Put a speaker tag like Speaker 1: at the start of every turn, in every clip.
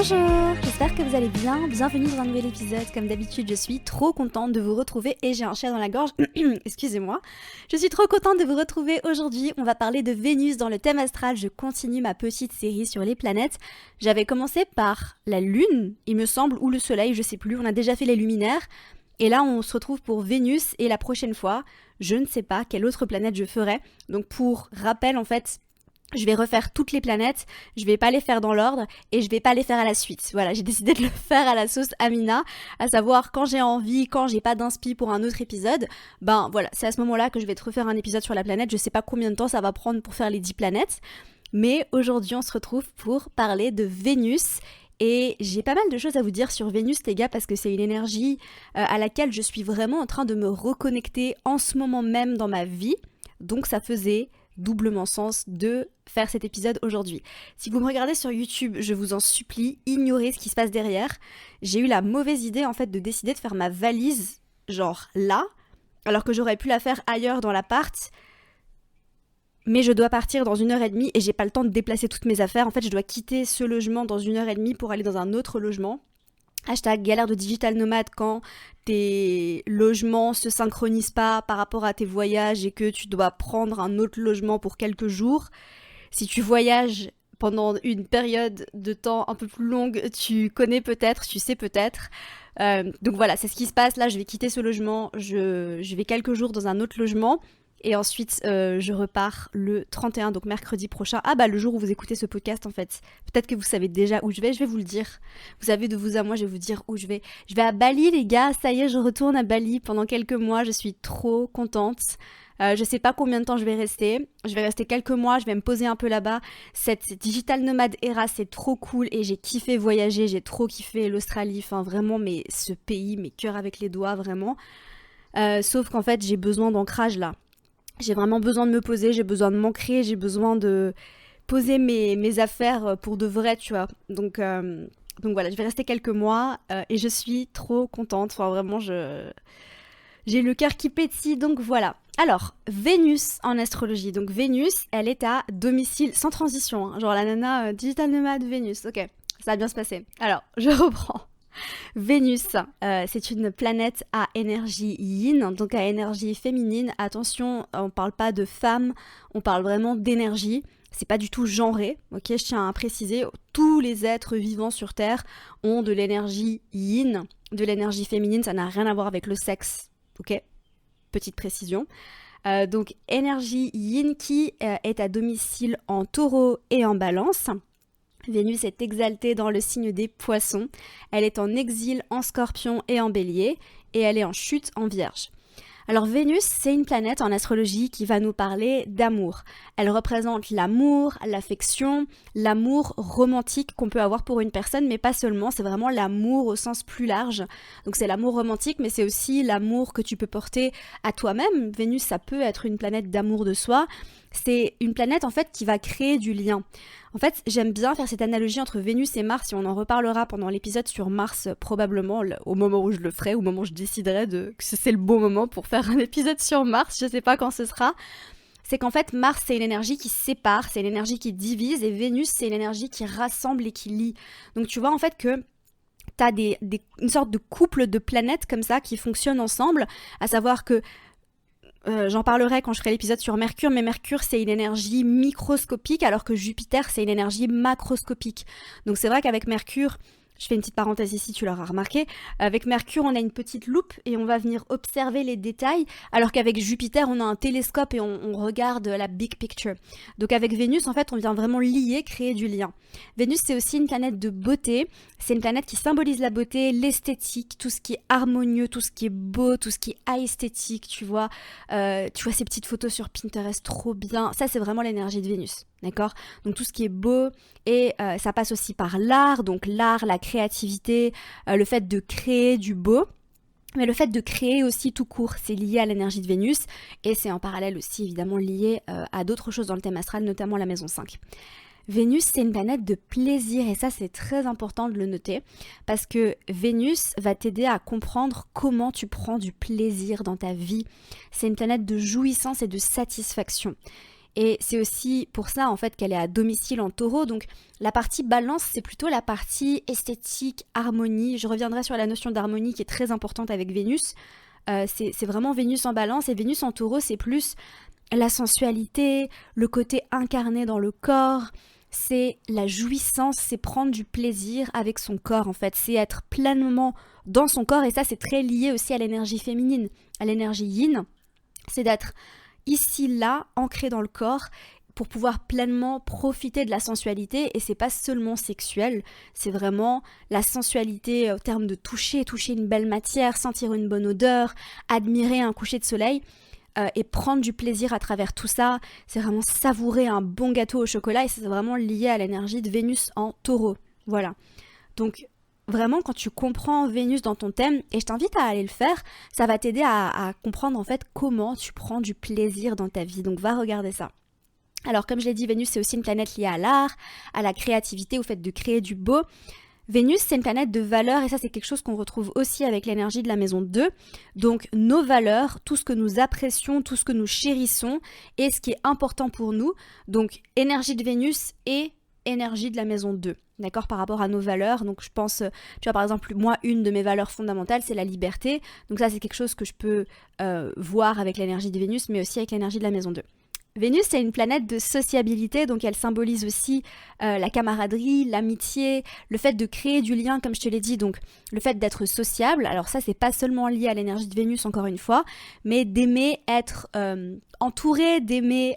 Speaker 1: Bonjour, j'espère que vous allez bien, bienvenue dans un nouvel épisode. Comme d'habitude, je suis trop contente de vous retrouver et j'ai un chat dans la gorge, excusez-moi. Je suis trop contente de vous retrouver aujourd'hui, on va parler de Vénus dans le thème astral. Je continue ma petite série sur les planètes. J'avais commencé par la Lune, il me semble, ou le Soleil, je sais plus, on a déjà fait les luminaires. Et là, on se retrouve pour Vénus et la prochaine fois, je ne sais pas quelle autre planète je ferai. Donc pour rappel, en fait, je vais refaire toutes les planètes, je vais pas les faire dans l'ordre et je vais pas les faire à la suite. Voilà, j'ai décidé de le faire à la sauce Amina, à savoir quand j'ai envie, quand j'ai pas d'inspi pour un autre épisode, ben voilà, c'est à ce moment-là que je vais te refaire un épisode sur la planète. Je sais pas combien de temps ça va prendre pour faire les 10 planètes, mais aujourd'hui on se retrouve pour parler de Vénus. Et j'ai pas mal de choses à vous dire sur Vénus, les gars, parce que c'est une énergie à laquelle je suis vraiment en train de me reconnecter en ce moment même dans ma vie. Donc ça faisait doublement sens de faire cet épisode aujourd'hui. Si vous me regardez sur YouTube, je vous en supplie, ignorez ce qui se passe derrière. J'ai eu la mauvaise idée en fait de décider de faire ma valise genre là, alors que j'aurais pu la faire ailleurs dans l'appart. Mais je dois partir dans 1h30 et j'ai pas le temps de déplacer toutes mes affaires. En fait, je dois quitter ce logement dans 1h30 pour aller dans un autre logement. Hashtag galère de digital nomade quand tes logements se synchronisent pas par rapport à tes voyages et que tu dois prendre un autre logement pour quelques jours. Si tu voyages pendant une période de temps un peu plus longue, tu connais peut-être, tu sais peut-être. Donc voilà, c'est ce qui se passe. Là, je vais quitter ce logement, je vais quelques jours dans un autre logement. Et ensuite, je repars le 31, donc mercredi prochain. Ah bah le jour où vous écoutez ce podcast en fait. Peut-être que vous savez déjà où je vais vous le dire. Vous savez de vous à moi, je vais vous dire où je vais. Je vais à Bali les gars, ça y est, je retourne à Bali pendant quelques mois. Je suis trop contente. Je sais pas combien de temps je vais rester. Je vais rester quelques mois, je vais me poser un peu là-bas. Cette digital nomade era, c'est trop cool et j'ai kiffé voyager. J'ai trop kiffé l'Australie. Enfin vraiment, mais ce pays, mes cœurs avec les doigts, vraiment. Sauf qu'en fait, j'ai besoin d'ancrage là. J'ai vraiment besoin de me poser, j'ai besoin de m'ancrer, j'ai besoin de poser mes affaires pour de vrai, tu vois. Donc voilà, je vais rester quelques mois et je suis trop contente. Enfin, vraiment, j'ai le cœur qui pétille, donc voilà. Alors, Vénus en astrologie. Donc Vénus, elle est à domicile, sans transition. Hein. Genre la nana digital nomade Vénus. Ok, ça va bien se passer. Alors, je reprends. Vénus, c'est une planète à énergie yin, donc à énergie féminine. Attention, on parle pas de femme, on parle vraiment d'énergie. C'est pas du tout genré, ok? Je tiens à préciser, tous les êtres vivants sur Terre ont de l'énergie yin, de l'énergie féminine, ça n'a rien à voir avec le sexe, ok? Petite précision. Donc énergie yin qui est à domicile en taureau et en balance. Vénus est exaltée dans le signe des poissons, elle est en exil en scorpion et en bélier, et elle est en chute en vierge. Alors Vénus, c'est une planète en astrologie qui va nous parler d'amour. Elle représente l'amour, l'affection, l'amour romantique qu'on peut avoir pour une personne, mais pas seulement, c'est vraiment l'amour au sens plus large. Donc c'est l'amour romantique, mais c'est aussi l'amour que tu peux porter à toi-même. Vénus, ça peut être une planète d'amour de soi. C'est une planète en fait qui va créer du lien. En fait, j'aime bien faire cette analogie entre Vénus et Mars, et on en reparlera pendant l'épisode sur Mars, probablement au moment où je le ferai, au moment où je déciderai que c'est le bon moment pour faire un épisode sur Mars, je sais pas quand ce sera. C'est qu'en fait, Mars, c'est une énergie qui sépare, c'est une énergie qui divise, et Vénus, c'est une énergie qui rassemble et qui lie. Donc tu vois en fait que t'as une sorte de couple de planètes comme ça qui fonctionnent ensemble, à savoir que j'en parlerai quand je ferai l'épisode sur Mercure, mais Mercure c'est une énergie microscopique alors que Jupiter c'est une énergie macroscopique. Donc c'est vrai qu'avec Mercure, je fais une petite parenthèse ici, tu l'auras remarqué, avec Mercure on a une petite loupe et on va venir observer les détails, alors qu'avec Jupiter on a un télescope et on regarde la big picture. Donc avec Vénus en fait on vient vraiment lier, créer du lien. Vénus c'est aussi une planète de beauté, c'est une planète qui symbolise la beauté, l'esthétique, tout ce qui est harmonieux, tout ce qui est beau, tout ce qui est esthétique, tu vois ces petites photos sur Pinterest trop bien, ça c'est vraiment l'énergie de Vénus. D'accord ? Donc tout ce qui est beau, et ça passe aussi par l'art, donc l'art, la créativité, le fait de créer du beau, mais le fait de créer aussi tout court, c'est lié à l'énergie de Vénus, et c'est en parallèle aussi évidemment lié à d'autres choses dans le thème astral, notamment la maison 5. Vénus, c'est une planète de plaisir, et ça c'est très important de le noter, parce que Vénus va t'aider à comprendre comment tu prends du plaisir dans ta vie. C'est une planète de jouissance et de satisfaction. Et c'est aussi pour ça en fait qu'elle est à domicile en taureau. Donc la partie balance, c'est plutôt la partie esthétique, harmonie. Je reviendrai sur la notion d'harmonie qui est très importante avec Vénus. C'est vraiment Vénus en balance, et Vénus en taureau, c'est plus la sensualité, le côté incarné dans le corps, c'est la jouissance, c'est prendre du plaisir avec son corps en fait, c'est être pleinement dans son corps, et ça c'est très lié aussi à l'énergie féminine, à l'énergie yin, c'est d'être ici, là, ancré dans le corps pour pouvoir pleinement profiter de la sensualité, et c'est pas seulement sexuel, c'est vraiment la sensualité au terme de toucher une belle matière, sentir une bonne odeur, admirer un coucher de soleil, et prendre du plaisir à travers tout ça. C'est vraiment savourer un bon gâteau au chocolat, et c'est vraiment lié à l'énergie de Vénus en taureau. Voilà. Donc vraiment, quand tu comprends Vénus dans ton thème, et je t'invite à aller le faire, ça va t'aider à comprendre en fait comment tu prends du plaisir dans ta vie. Donc va regarder ça. Alors comme je l'ai dit, Vénus c'est aussi une planète liée à l'art, à la créativité, au fait de créer du beau. Vénus, c'est une planète de valeurs, et ça c'est quelque chose qu'on retrouve aussi avec l'énergie de la maison 2. Donc nos valeurs, tout ce que nous apprécions, tout ce que nous chérissons et ce qui est important pour nous. Donc énergie de Vénus et énergie de la maison 2. D'accord, par rapport à nos valeurs. Donc je pense, tu vois par exemple, moi une de mes valeurs fondamentales c'est la liberté. Donc ça c'est quelque chose que je peux voir avec l'énergie de Vénus, mais aussi avec l'énergie de la maison 2. Vénus, c'est une planète de sociabilité, donc elle symbolise aussi la camaraderie, l'amitié, le fait de créer du lien, comme je te l'ai dit, donc le fait d'être sociable. Alors ça, c'est pas seulement lié à l'énergie de Vénus, encore une fois, mais d'aimer être entouré, d'aimer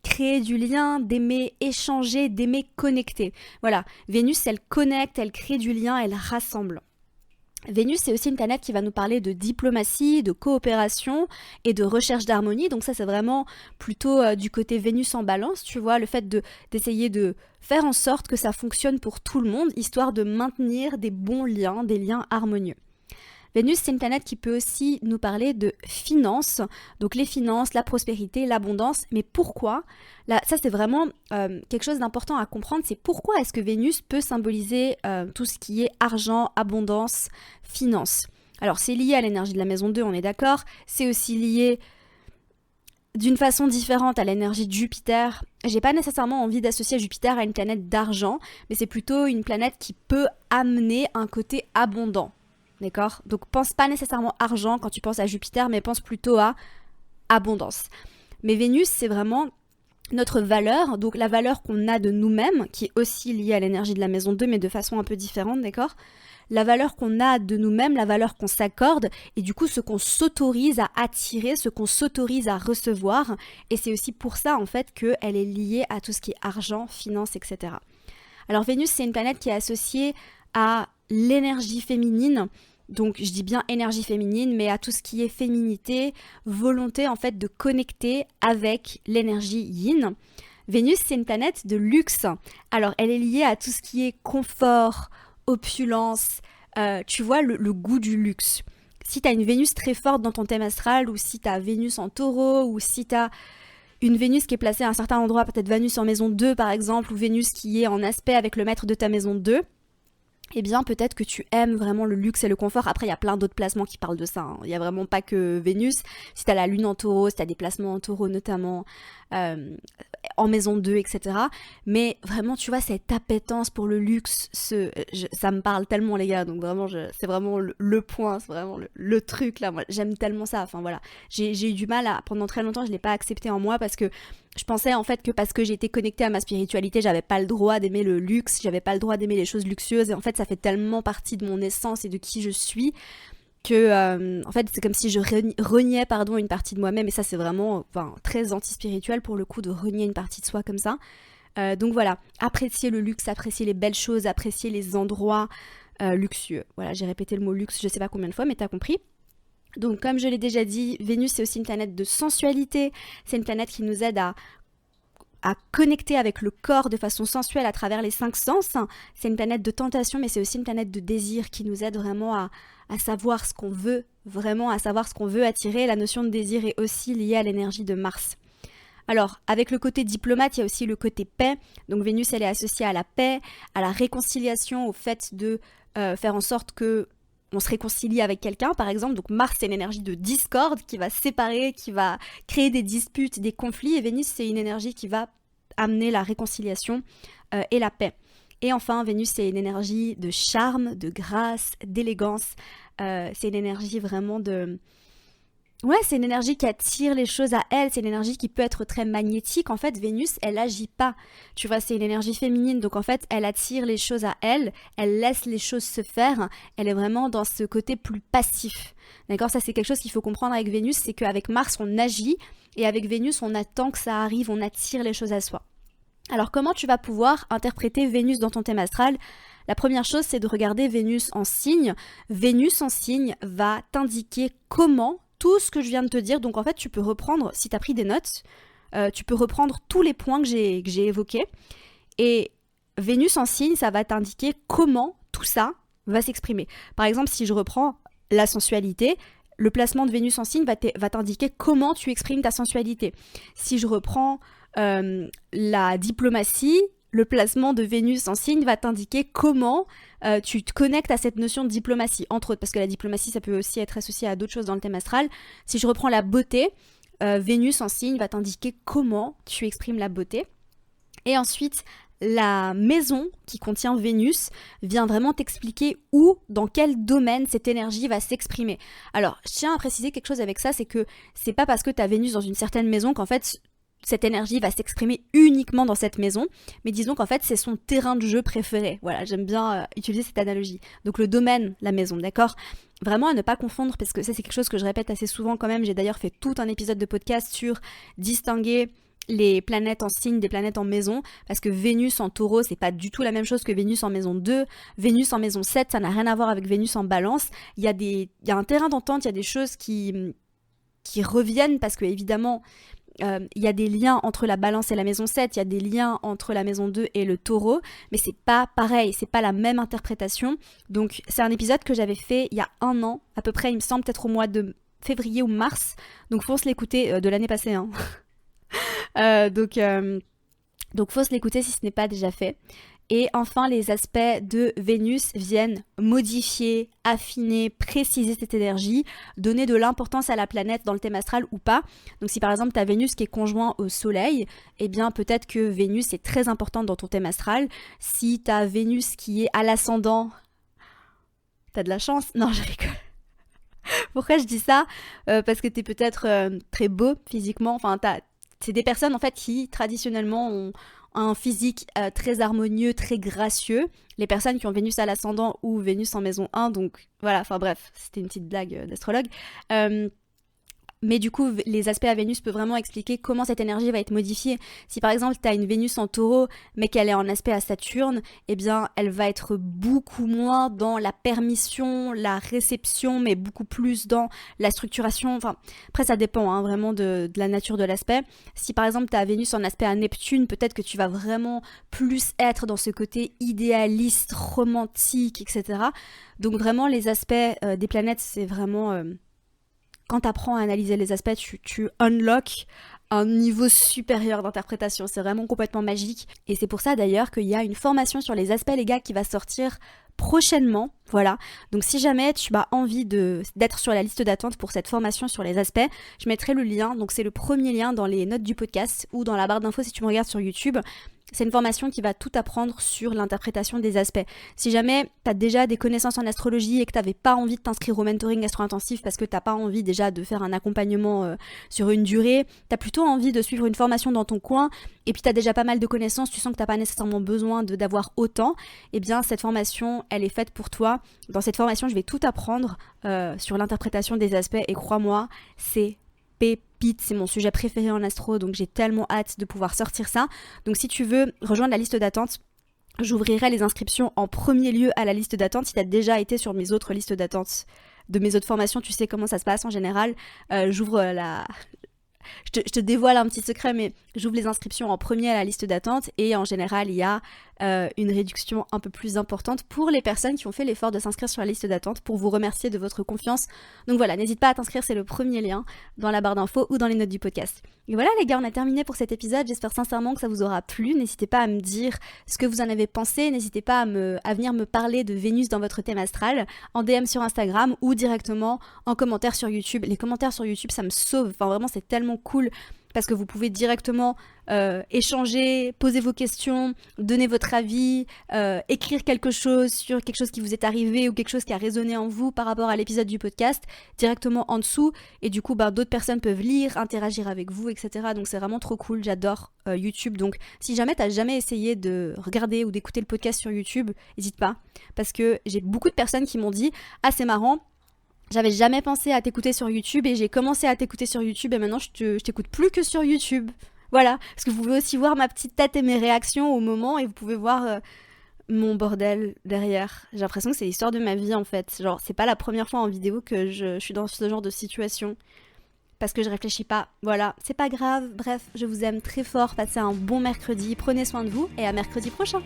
Speaker 1: créer du lien, d'aimer échanger, d'aimer connecter. Voilà, Vénus, elle connecte, elle crée du lien, elle rassemble. Vénus, c'est aussi une planète qui va nous parler de diplomatie, de coopération et de recherche d'harmonie. Donc ça, c'est vraiment plutôt du côté Vénus en balance, tu vois, le fait d'essayer de faire en sorte que ça fonctionne pour tout le monde, histoire de maintenir des bons liens, des liens harmonieux. Vénus, c'est une planète qui peut aussi nous parler de finances, donc les finances, la prospérité, l'abondance. Mais pourquoi? Là, ça, c'est vraiment quelque chose d'important à comprendre, c'est pourquoi est-ce que Vénus peut symboliser tout ce qui est argent, abondance, finances. Alors, c'est lié à l'énergie de la maison 2, on est d'accord. C'est aussi lié d'une façon différente à l'énergie de Jupiter. J'ai pas nécessairement envie d'associer Jupiter à une planète d'argent, mais c'est plutôt une planète qui peut amener un côté abondant. D'accord? Donc pense pas nécessairement argent quand tu penses à Jupiter, mais pense plutôt à abondance. Mais Vénus, c'est vraiment notre valeur, donc la valeur qu'on a de nous-mêmes, qui est aussi liée à l'énergie de la maison 2, mais de façon un peu différente, d'accord? La valeur qu'on a de nous-mêmes, la valeur qu'on s'accorde, et du coup ce qu'on s'autorise à attirer, ce qu'on s'autorise à recevoir. Et c'est aussi pour ça en fait qu'elle est liée à tout ce qui est argent, finance, etc. Alors Vénus, c'est une planète qui est associée à l'énergie féminine, donc je dis bien énergie féminine, mais à tout ce qui est féminité, volonté en fait de connecter avec l'énergie yin. Vénus, c'est une planète de luxe. Alors elle est liée à tout ce qui est confort, opulence, tu vois le goût du luxe. Si tu as une Vénus très forte dans ton thème astral, ou si tu as Vénus en taureau, ou si tu as une Vénus qui est placée à un certain endroit, peut-être Vénus en maison 2 par exemple, ou Vénus qui est en aspect avec le maître de ta maison 2, eh bien peut-être que tu aimes vraiment le luxe et le confort. Après, il y a plein d'autres placements qui parlent de ça, hein. Il n'y a vraiment pas que Vénus. Si tu as la lune en taureau, si tu as des placements en taureau notamment, en maison 2, etc. Mais vraiment, tu vois, cette appétence pour le luxe, ça me parle tellement, les gars. Donc vraiment, c'est vraiment le point, c'est vraiment le truc, là. Moi, j'aime tellement ça. Enfin voilà, j'ai eu du mal pendant très longtemps, je ne l'ai pas accepté en moi parce que je pensais en fait que parce que j'étais connectée à ma spiritualité, j'avais pas le droit d'aimer le luxe, j'avais pas le droit d'aimer les choses luxueuses. Et en fait, ça fait tellement partie de mon essence et de qui je suis que en fait c'est comme si je reniais une partie de moi-même, et ça c'est vraiment très anti-spirituel pour le coup de renier une partie de soi comme ça. Donc voilà, apprécier le luxe, apprécier les belles choses, apprécier les endroits luxueux. Voilà, j'ai répété le mot luxe je sais pas combien de fois, mais t'as compris. Donc comme je l'ai déjà dit, Vénus c'est aussi une planète de sensualité, c'est une planète qui nous aide à connecter avec le corps de façon sensuelle à travers les 5 sens. C'est une planète de tentation, mais c'est aussi une planète de désir qui nous aide vraiment à savoir ce qu'on veut, vraiment à savoir ce qu'on veut attirer. La notion de désir est aussi liée à l'énergie de Mars. Alors, avec le côté diplomate, il y a aussi le côté paix. Donc Vénus, elle est associée à la paix, à la réconciliation, au fait de faire en sorte que on se réconcilie avec quelqu'un, par exemple. Donc Mars, c'est une énergie de discorde qui va séparer, qui va créer des disputes, des conflits. Et Vénus, c'est une énergie qui va amener la réconciliation et la paix. Et enfin, Vénus, c'est une énergie de charme, de grâce, d'élégance. C'est une énergie vraiment de... Ouais, c'est une énergie qui attire les choses à elle, c'est une énergie qui peut être très magnétique. En fait, Vénus, elle agit pas. Tu vois, c'est une énergie féminine, donc en fait, elle attire les choses à elle laisse les choses se faire, elle est vraiment dans ce côté plus passif. D'accord? Ça, c'est quelque chose qu'il faut comprendre avec Vénus, c'est qu'avec Mars, on agit, et avec Vénus, on attend que ça arrive, on attire les choses à soi. Alors, comment tu vas pouvoir interpréter Vénus dans ton thème astral ? La première chose, c'est de regarder Vénus en signe. Vénus en signe va t'indiquer comment tout ce que je viens de te dire. Donc en fait, tu peux reprendre, si tu as pris des notes, tu peux reprendre tous les points que j'ai évoqués. Et Vénus en signe, ça va t'indiquer comment tout ça va s'exprimer. Par exemple, si je reprends la sensualité, le placement de Vénus en signe va t'indiquer comment tu exprimes ta sensualité. Si je reprends la diplomatie, le placement de Vénus en signe va t'indiquer comment tu te connectes à cette notion de diplomatie, entre autres, parce que la diplomatie, ça peut aussi être associé à d'autres choses dans le thème astral. Si je reprends la beauté, Vénus en signe va t'indiquer comment tu exprimes la beauté. Et ensuite, la maison qui contient Vénus vient vraiment t'expliquer où, dans quel domaine cette énergie va s'exprimer. Alors, je tiens à préciser quelque chose avec ça, c'est que c'est pas parce que tu as Vénus dans une certaine maison qu'en fait cette énergie va s'exprimer uniquement dans cette maison, mais disons qu'en fait c'est son terrain de jeu préféré. Voilà, j'aime bien utiliser cette analogie. Donc le domaine, la maison, d'accord ? Vraiment à ne pas confondre, parce que ça c'est quelque chose que je répète assez souvent quand même. J'ai d'ailleurs fait tout un épisode de podcast sur distinguer les planètes en signe des planètes en maison, parce que Vénus en taureau, c'est pas du tout la même chose que Vénus en maison 2, Vénus en maison 7, ça n'a rien à voir avec Vénus en balance. Il y a un terrain d'entente, il y a des choses qui reviennent, parce que évidemment, il y a des liens entre la balance et la maison 7, il y a des liens entre la maison 2 et le taureau, mais c'est pas pareil, c'est pas la même interprétation. Donc c'est un épisode que j'avais fait il y a 1 an, à peu près, il me semble, peut-être au mois de février ou mars, donc faut se l'écouter de l'année passée, hein. Donc faut se l'écouter si ce n'est pas déjà fait. Et enfin, les aspects de Vénus viennent modifier, affiner, préciser cette énergie, donner de l'importance à la planète dans le thème astral ou pas. Donc si par exemple tu as Vénus qui est conjoint au Soleil, eh bien peut-être que Vénus est très importante dans ton thème astral. Si tu as Vénus qui est à l'ascendant, t'as de la chance. Non, je rigole. Pourquoi je dis ça ? Parce que t'es peut-être très beau physiquement. Enfin, c'est des personnes en fait qui traditionnellement ont un physique très harmonieux, très gracieux. Les personnes qui ont Vénus à l'ascendant ou Vénus en maison 1, donc voilà, enfin bref, c'était une petite blague d'astrologue. Mais du coup, les aspects à Vénus peuvent vraiment expliquer comment cette énergie va être modifiée. Si par exemple, tu as une Vénus en taureau, mais qu'elle est en aspect à Saturne, eh bien, elle va être beaucoup moins dans la permission, la réception, mais beaucoup plus dans la structuration. Enfin, après, ça dépend hein, vraiment de la nature de l'aspect. Si par exemple, tu as Vénus en aspect à Neptune, peut-être que tu vas vraiment plus être dans ce côté idéaliste, romantique, etc. Donc vraiment, les aspects des planètes, c'est vraiment... quand tu apprends à analyser les aspects, tu unlock un niveau supérieur d'interprétation. C'est vraiment complètement magique. Et c'est pour ça d'ailleurs qu'il y a une formation sur les aspects, les gars, qui va sortir prochainement. Voilà. Donc si jamais tu as envie d'être sur la liste d'attente pour cette formation sur les aspects, je mettrai le lien. Donc c'est le premier lien dans les notes du podcast ou dans la barre d'infos si tu me regardes sur YouTube. C'est une formation qui va tout apprendre sur l'interprétation des aspects. Si jamais tu as déjà des connaissances en astrologie et que tu n'avais pas envie de t'inscrire au mentoring astro-intensif parce que tu n'as pas envie déjà de faire un accompagnement sur une durée, tu as plutôt envie de suivre une formation dans ton coin et puis tu as déjà pas mal de connaissances, tu sens que tu n'as pas nécessairement besoin d'avoir autant, eh bien cette formation, elle est faite pour toi. Dans cette formation, je vais tout apprendre sur l'interprétation des aspects et crois-moi, c'est pépite, c'est mon sujet préféré en astro, donc j'ai tellement hâte de pouvoir sortir ça. Donc si tu veux rejoindre la liste d'attente, j'ouvrirai les inscriptions en premier lieu à la liste d'attente. Si tu as déjà été sur mes autres listes d'attente de mes autres formations, tu sais comment ça se passe en général. J'ouvre je te dévoile un petit secret, mais j'ouvre les inscriptions en premier à la liste d'attente et en général, il y a une réduction un peu plus importante pour les personnes qui ont fait l'effort de s'inscrire sur la liste d'attente pour vous remercier de votre confiance. Donc voilà, n'hésite pas à t'inscrire, c'est le premier lien dans la barre d'infos ou dans les notes du podcast. Et voilà les gars, on a terminé pour cet épisode, j'espère sincèrement que ça vous aura plu. N'hésitez pas à me dire ce que vous en avez pensé, n'hésitez pas à venir me parler de Vénus dans votre thème astral en DM sur Instagram ou directement en commentaire sur YouTube. Les commentaires sur YouTube, ça me sauve, enfin vraiment c'est tellement cool parce que vous pouvez directement échanger, poser vos questions, donner votre avis, écrire quelque chose sur quelque chose qui vous est arrivé ou quelque chose qui a résonné en vous par rapport à l'épisode du podcast directement en dessous et du coup d'autres personnes peuvent lire, interagir avec vous, etc. Donc c'est vraiment trop cool, j'adore YouTube. Donc si jamais t'as jamais essayé de regarder ou d'écouter le podcast sur YouTube, n'hésite pas parce que j'ai beaucoup de personnes qui m'ont dit « Ah c'est marrant ». J'avais jamais pensé à t'écouter sur YouTube et j'ai commencé à t'écouter sur YouTube et maintenant je t'écoute plus que sur YouTube. Voilà, parce que vous pouvez aussi voir ma petite tête et mes réactions au moment et vous pouvez voir mon bordel derrière. J'ai l'impression que c'est l'histoire de ma vie en fait. Genre, c'est pas la première fois en vidéo que je suis dans ce genre de situation parce que je réfléchis pas. Voilà, c'est pas grave. Bref, je vous aime très fort. Passez un bon mercredi, prenez soin de vous et à mercredi prochain.